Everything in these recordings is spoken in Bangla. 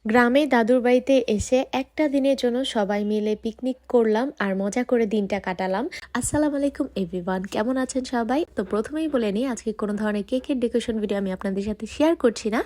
গ্রামে দাদুর বাড়িতে এসে একটা দিনের জন্য সবাই মিলে পিকনিক করলাম আর মজা করে দিনটা কাটালাম। আসসালামু আলাইকুম এভরিওয়ান, কেমন আছেন সবাই? তো প্রথমেই বলে নিই, আজকে কোনো ধরনের কেকের ডেকোরেশন ভিডিও আমি আপনাদের সাথে শেয়ার করছি না।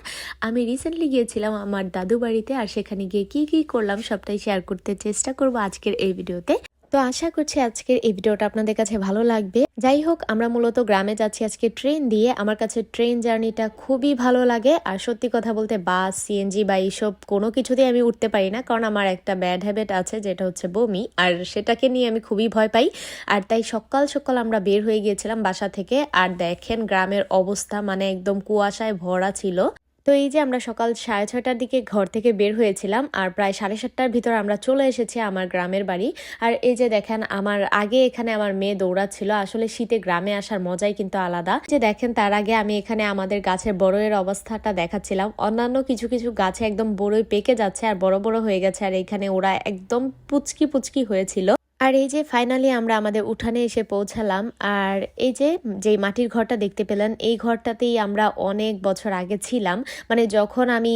আমি রিসেন্টলি গিয়েছিলাম আমার দাদু বাড়িতে, আর সেখানে গিয়ে কি কি করলাম সবটাই শেয়ার করতে চেষ্টা করব আজকের এই ভিডিওতে। তো আশা করছি আজকের এই ভিডিওটা আপনাদের কাছে ভালো লাগবে। যাই হোক, আমরা মূলত গ্রামে যাচ্ছি আজকে ট্রেন দিয়ে। আমার কাছে ট্রেন জার্নিটা খুবই ভালো লাগে, আর সত্যি কথা বলতে বাস, সিএনজি বা এইসব কোনো কিছুতেই আমি উঠতে পারি না, কারণ আমার একটা ব্যাড হ্যাবিট আছে, যেটা হচ্ছে বমি, আর সেটাকে নিয়ে আমি খুবই ভয় পাই। আর তাই সকাল সকাল আমরা বের হয়ে গিয়েছিলাম বাসা থেকে। আর দেখেন গ্রামের অবস্থা, মানে একদম কুয়াশায় ভরা ছিল। তো এই যে আমরা সকাল 6:30টার দিকে ঘর থেকে বের হয়েছিলাম, আর প্রায় 7:30টার ভিতর আমরা চলে এসেছি আমার গ্রামের বাড়ি। আর এই যে দেখেন, আমার আগে এখানে আমার মেয়ে দৌড়াচ্ছিল। আসলে শীতে গ্রামে আসার মজাই কিন্তু আলাদা। যে দেখেন, তার আগে আমি এখানে আমাদের গাছের বড়ইয়ের অবস্থাটা দেখাচ্ছিলাম। অন্যান্য কিছু কিছু গাছে একদম বড়ই পেকে যাচ্ছে আর বড় বড় হয়ে গেছে, আর এখানে ওরা একদম পুচকি পুচকি হয়েছিল। আর এই যে ফাইনালি আমরা আমাদের উঠানে এসে পৌঁছালাম। আর এই যে যেই মাটির ঘরটা দেখতে পেলেন, এই ঘরটাতেই আমরা অনেক বছর আগে ছিলাম। মানে যখন আমি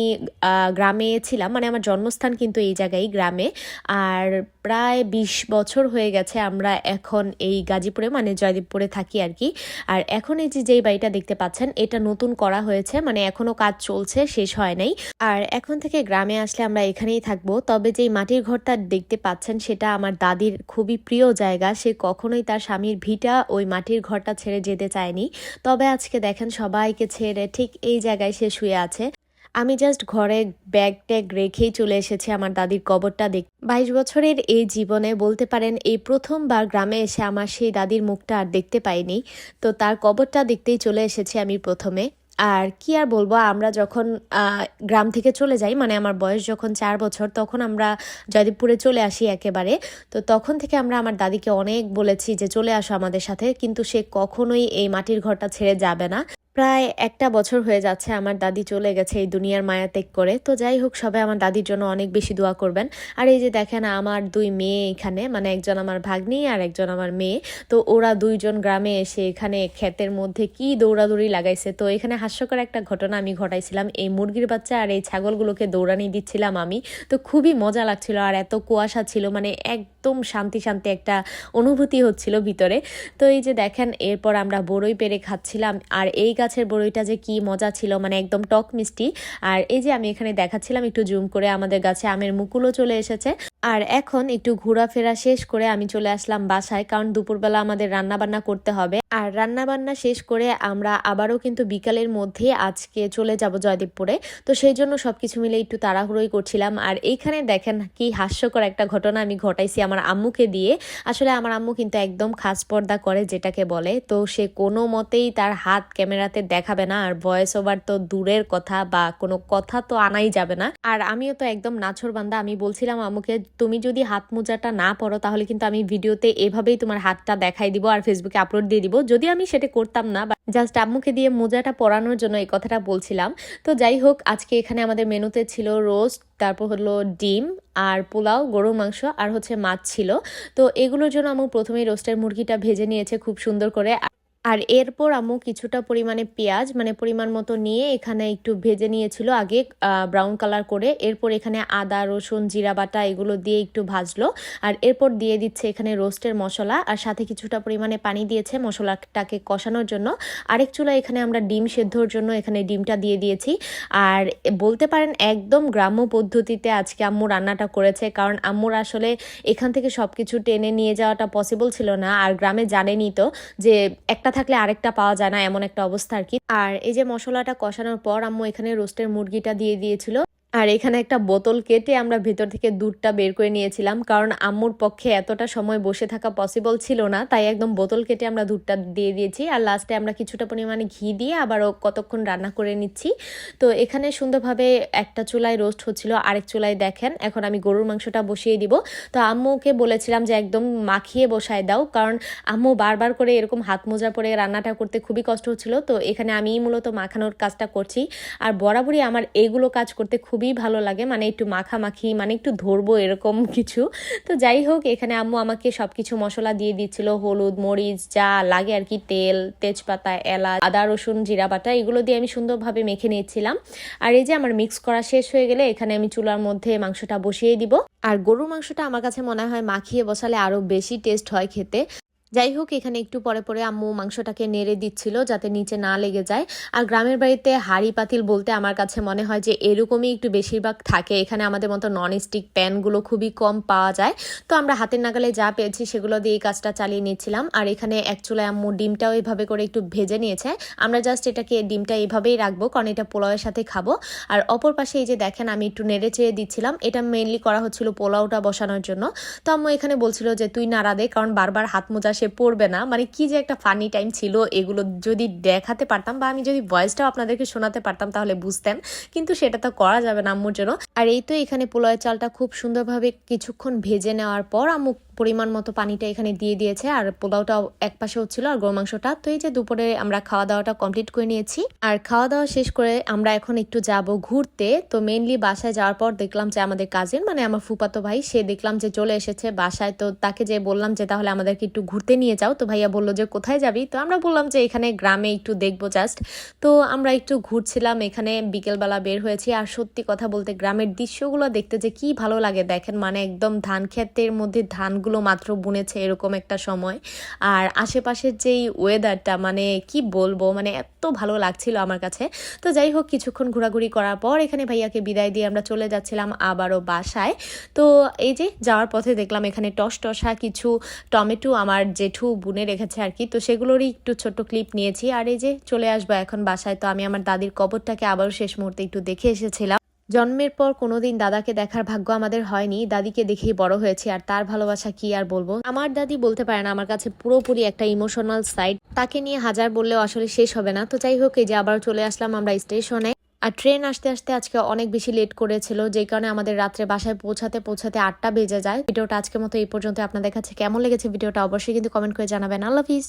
গ্রামে ছিলাম, মানে আমার জন্মস্থান কিন্তু এই জায়গায় গ্রামে। আর প্রায় 20 বছর হয়ে গেছে আমরা এখন এই গাজীপুরে, মানে জয়দেবপুরে থাকি আর কি। আর এখন এই যে যেই বাড়িটা দেখতে পাচ্ছেন, এটা নতুন করা হয়েছে, মানে এখনো কাজ চলছে, শেষ হয় নাই। আর এখন থেকে গ্রামে আসলে আমরা এখানেই থাকবো। তবে যেই মাটির ঘরটা দেখতে পাচ্ছেন, সেটা আমার দাদির খুবই প্রিয় জায়গা। সে কখনোই তার স্বামীর ভিটা ওই মাটির ঘরটা ছেড়ে যেতে চায়নি। তবে আজকে দেখেন, সবাইকে ছেড়ে ঠিক এই জায়গায় সে শুয়ে আছে। আমি জাস্ট ঘরে ব্যাগ ট্যাগ রেখেই চলে এসেছি আমার দাদির কবরটা দেখ। 22 বছরের এই জীবনে বলতে পারেন এই প্রথমবার গ্রামে এসে আমার সেই দাদির মুখটা আর দেখতে পাইনি। তো তার কবরটা দেখতেই চলে এসেছি আমি প্রথমে। আর কি আর বলবো, আমরা যখন গ্রাম থেকে চলে যাই, মানে আমার বয়স যখন 4 বছর, তখন আমরা জয়দেবপুরে চলে আসি একেবারে। তো তখন থেকে আমরা আমার দাদিকে অনেক বলেছি যে চলে আসো আমাদের সাথে, কিন্তু সে কখনোই এই মাটির ঘরটা ছেড়ে যাবে না। প্রায় একটা বছর হয়ে যাচ্ছে আমার দাদি চলে গেছে এই দুনিয়ার মায়া ত্যাগ করে। তো যাই হোক, সবাই আমার দাদির জন্য অনেক বেশি দোয়া করবেন। আর এই যে দেখেন, আমার 2 মেয়ে এখানে, মানে একজন আমার ভাগ্নি আর একজন আমার মেয়ে। তো ওরা দুইজন গ্রামে এসে এখানে ক্ষেতের মধ্যে কি দৌড়াদৌড়ি লাগাইছে। তো এখানে হাস্যকর একটা ঘটনা আমি ঘটাইছিলাম, এই মুরগির বাচ্চা আর এই ছাগলগুলোকে দৌড়ানি দিচ্ছিলাম আমি। তো খুবই মজা লাগছিল, আর এত কুয়াশা ছিল, মানে একদম শান্তি শান্তি একটা অনুভূতি হচ্ছিল ভিতরে। তো এই যে দেখেন, এরপর আমরা বড়ই পেরে খাচ্ছিলাম, আর এই গাছের বড়ইটা যে কি মজা ছিল, মানে একদম টক মিষ্টি। আর এই যে আমি এখানে দেখাচ্ছিলাম একটু জুম করে, আমাদের গাছে আমের মুকুলও চলে এসেছে। আর এখন একটু ঘোরাফেরা শেষ করে আমি চলে আসলাম বাসায়, কারণ দুপুরবেলা আমাদের রান্না বান্না করতে হবে। আর রান্না বান্না শেষ করে আমরা আবারও কিন্তু বিকালের মধ্যে আজকে চলে যাব জয়দেবপুরে। তো সেই জন্য সবকিছু মিলে একটু তাড়াহুড়োই করছিলাম। আর এইখানে দেখেন কি হাস্যকর একটা ঘটনা আমি ঘটাইছি আমার আম্মুকে দিয়ে। আসলে আমার আম্মু কিন্তু একদম খাস পর্দা করে, যেটাকে বলে। তো সে কোনো মতেই তার হাত ক্যামেরাতে দেখাবে না, আর ভয়েস ওভার তো দূরের কথা, বা কোনো কথা তো আনাই যাবে না। আর আমিও তো একদম নাছোড়বান্দা, আমি বলছিলাম আম্মুকে, তুমি যদি হাত মোজাটা না পরো তাহলে কিন্তু আমি ভিডিওতে এভাবেই তোমার হাতটা দেখাই দিব আর ফেসবুকে আপলোড দিয়ে দিব। যদি আমি সেটা করতাম না, বা জাস্ট আম্মুকে দিয়ে মোজাটা পরানোর জন্য এই কথাটা বলছিলাম। তো যাই হোক, আজকে এখানে আমাদের মেনুতে ছিল রোস্ট, তারপর হলো ডিম আর পোলাও, গরুর মাংস, আর হচ্ছে মাছ ছিল। তো এগুলোর জন্য আম্মু প্রথমেই রোস্টের মুরগিটা ভেজে নিয়েছে খুব সুন্দর করে। আর এরপর আম্মু কিছুটা পরিমাণে পেঁয়াজ, মানে পরিমাণ মতো নিয়ে এখানে একটু ভেজে নিয়েছিল আগে ব্রাউন কালার করে। এরপর এখানে আদা, রসুন, জিরা বাটা এগুলো দিয়ে একটু ভাজলো। আর এরপর দিয়ে দিচ্ছে এখানে রোস্টের মশলা, আর সাথে কিছুটা পরিমাণে পানি দিয়েছে মশলাটাকে কষানোর জন্য। আরেক চুলা এখানে আমরা ডিম সেদ্ধর জন্য এখানে ডিমটা দিয়ে দিয়েছি। আর বলতে পারেন একদম গ্রাম্য পদ্ধতিতে আজকে আম্মু রান্নাটা করেছে, কারণ আম্মুর আসলে এখান থেকে সবকিছু টেনে নিয়ে যাওয়াটা পসিবল ছিল না। আর গ্রামে জানেনই তো যে একটা থাকলে আরেকটা পাওয়া যায় না, এমন একটা অবস্থা আর কি। আর এই যে মশলাটা কষানোর পর আম্মু এখানে রোস্টের মুরগিটা দিয়ে দিয়েছিল। আর এখানে একটা বোতল কেটে আমরা ভেতর থেকে দুধটা বের করে নিয়েছিলাম, কারণ আম্মুর পক্ষে এতটা সময় বসে থাকা পসিবল ছিল না, তাই একদম বোতল কেটে আমরা দুধটা দিয়ে দিয়েছি। আর লাস্টে আমরা কিছুটা পরিমাণে ঘি দিয়ে আবারও কতক্ষণ রান্না করে নিচ্ছি। তো এখানে সুন্দরভাবে একটা চুলায় রোস্ট হচ্ছিল, আরেক চুলায় দেখেন এখন আমি গরুর মাংসটা বসিয়ে দিব। তো আম্মুকে বলেছিলাম যে একদম মাখিয়ে বসায় দাও, কারণ আম্মু বারবার করে এরকম হাত মোজা পরে রান্নাটা করতে খুবই কষ্ট হচ্ছিল। তো এখানে আমি মূলত মাখানোর কাজটা করছি। আর বরাবরই আমার এইগুলো কাজ করতে খুবই খুবই ভালো লাগে, মানে একটু মাখামাখি, মানে একটু ধরবো এরকম কিছু। তো যাই হোক, এখানে আম্মু আমাকে সবকিছু মশলা দিয়ে দিচ্ছিল, হলুদ মরিচ যা লাগে আর কি, তেল, তেজপাতা, এলাচ, আদা রসুন জিরা বাটা, এগুলো দিয়ে আমি সুন্দরভাবে মেখে নিয়েছিলাম। আর এই যে আমার মিক্স করা শেষ হয়ে গেলে এখানে আমি চুলার মধ্যে মাংসটা বসিয়ে দিব। আর গরুর মাংসটা আমার কাছে মনে হয় মাখিয়ে বসালে আরো বেশি টেস্ট হয় খেতে। যাই হোক, এখানে একটু পরে পরে আম্মু মাংসটাকে নেড়ে দিচ্ছিল যাতে নিচে না লেগে যায়। আর গ্রামের বাড়িতে হাঁড়ি পাতিল বলতে আমার কাছে মনে হয় যে এরকমই একটু বেশিরভাগ থাকে। এখানে আমাদের মতো নন স্টিক প্যানগুলো খুবই কম পাওয়া যায়, তো আমরা হাতের নাগালে যা পেয়েছি সেগুলো দিয়ে এই কাজটা চালিয়ে নিচ্ছিলাম। আর এখানে এক চুলায় আম্মু ডিমটাও এভাবে করে একটু ভেজে নিয়েছে। আমরা জাস্ট এটাকে ডিমটা এইভাবেই রাখবো, কারণ এটা পোলাওয়ের সাথে খাবো। আর অপর পাশে এই যে দেখেন আমি একটু নেড়ে চেড়ে দিচ্ছিলাম, এটা মেইনলি করা হচ্ছিল পোলাওটা বসানোর জন্য। তো আম্মু এখানে বলছিল যে তুই নাড়া দে, কারণ বারবার হাত মোজা সে পড়বে না। মানে কি যে একটা ফানি টাইম ছিল, এগুলো যদি দেখাতে পারতাম বা আমি যদি ভয়েসটাও আপনাদেরকে শোনাতে পারতাম তাহলে বুঝতেন, কিন্তু সেটা তো করা যাবে না আম্মুর জন্য। আর এই তো এখানে পোলাওয়ের চালটা খুব সুন্দরভাবে কিছুক্ষণ ভেজে নেওয়ার পর আম্মু পরিমাণ মতো পানিটা এখানে দিয়ে দিয়েছে। আর পোলাওটাও এক পাশে হচ্ছিল আর গরু মাংসটা। তো এই যে দুপুরে আমরা খাওয়া দাওয়াটা কমপ্লিট করে নিয়েছি। আর খাওয়া দাওয়া শেষ করে আমরা এখন একটু যাব ঘুরতে। তো মেইনলি বাসায় যাওয়ার পর দেখলাম যে আমাদের কাজিন, মানে আমার ফুফাতো ভাই, সে দেখলাম যে চলে এসেছে বাসায়। তো তাকে যে বললাম যে তাহলে আমাদেরকে একটু ঘুরতে নিয়ে যাও। তো ভাইয়া বললো যে কোথায় যাবি? তো আমরা বললাম যে এখানে গ্রামে একটু দেখবো জাস্ট। তো আমরা একটু ঘুরছিলাম, এখানে বিকেলবেলা বের হয়েছি। আর সত্যি কথা বলতে গ্রামের দৃশ্যগুলো দেখতে যে কি ভালো লাগে দেখেন, মানে একদম ধান ক্ষেতের মধ্যে ধানগুলো মাত্র বুনেছে এরকম একটা সময়। আর আশেপাশের যেই ওয়েদারটা, মানে কি বলবো, মানে এত ভালো লাগছিল আমার কাছে। তো যাই হোক, কিছুক্ষণ ঘোরাঘুরি করার পর এখানে ভাইয়াকে বিদায় দিয়ে আমরা চলে যাচ্ছিলাম আবারও বাসায়। তো এই যে যাওয়ার পথে দেখলাম এখানে টসটসা কিছু টমেটো আমার জেঠু বুনে রেখেছে আর কি, তো সেগুলোরই একটু ছোট্ট ক্লিপ নিয়েছি। আর এই যে চলে আসবো এখন বাসায়। তো আমি আমার দাদির কবরটাকে আবারও শেষ মুহূর্তে একটু দেখে এসেছিলাম। জন্মের পর কোনোদিন দাদাকে দেখার ভাগ্য আমাদের হয়নি, দাদিকে দেখেই বড় হয়েছি। আর তার ভালোবাসা কি আর বলবো, আমার দাদি বলতে পারে না আমার কাছে পুরোপুরি একটা ইমোশনাল সাইড, তাকে নিয়ে হাজার বললেও আসলে শেষ হবে না। তো যাই হোক, এই যে আবার চলে আসলাম আমরা স্টেশনে। আর ট্রেন আসতে আসতে আজকে অনেক বেশি লেট করেছিল, যেই কারণে আমাদের রাত্রে বাসায় পৌঁছাতে 8টা বেজে যায়। ভিডিওটা আজকের মতো এই পর্যন্ত। আপনাদের কাছে কেমন লেগেছে ভিডিওটা অবশ্যই কিন্তু কমেন্ট করে জানাবেন। আল্লাহ হাফিজ।